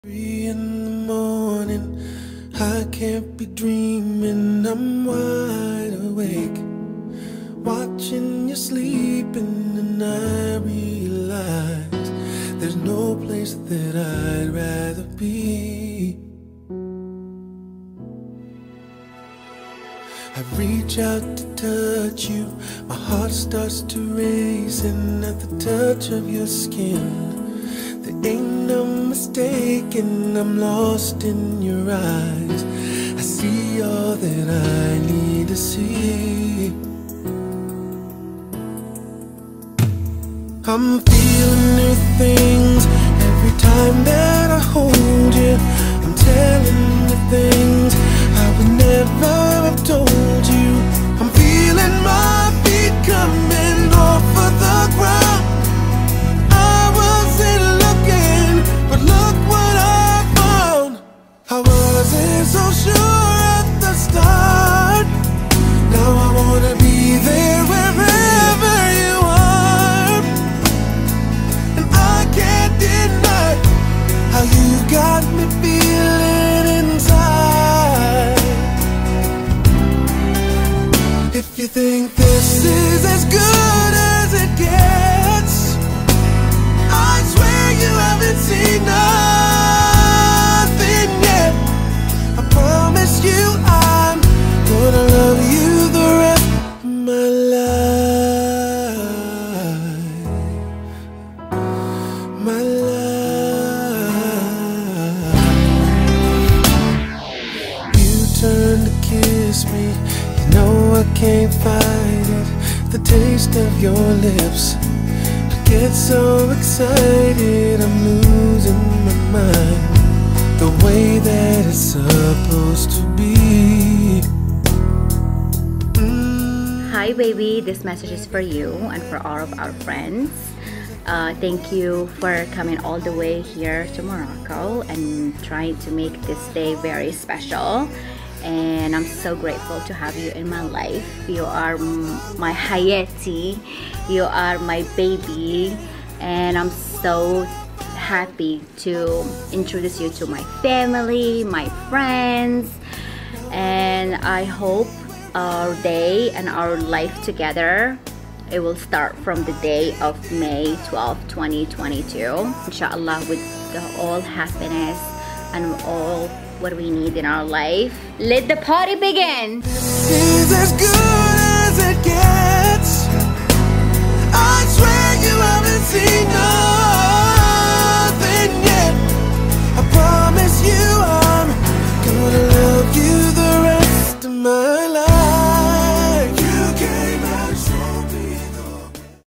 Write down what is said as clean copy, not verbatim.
3 in the morning, I can't be dreaming, I'm wide awake, watching you sleeping, and I realize there's no place that I'd rather be. I reach out to touch you, my heart starts to race, and at the touch of your skin, there ain't no mistaking, I'm lost in your eyes. I see all that I need to see. I'm feeling new things every time that I hold you. I'm telling you things I would never have told you. I'm feeling my feet coming off of the ground. I wasn't looking, but look what I found. I wasn't so sure at the start. Now I wanna be there wherever you are. And I can't deny how you got me feeling inside. If you think this is as good as it gets, I swear you haven't seen nothing yet. I promise you I'm gonna love you the rest of my life. My life. You turn to kiss me, you know I can't fight it. The taste of your lips, get so excited, I'm losing my mind. The way that it's supposed to be. Hi baby, this message is for you and for all of our friends. Thank you for coming all the way here to Morocco and trying to make this day very special. And I'm so grateful to have you in my life. You are my hayati, you are my baby, and I'm so happy to introduce you to my family, my friends, and I hope our day and our life together, it will start from the day of May 12, 2022, inshallah, with all happiness and all what we need in our life. Let the party begin. This is as good as it gets. I swear you haven't seen no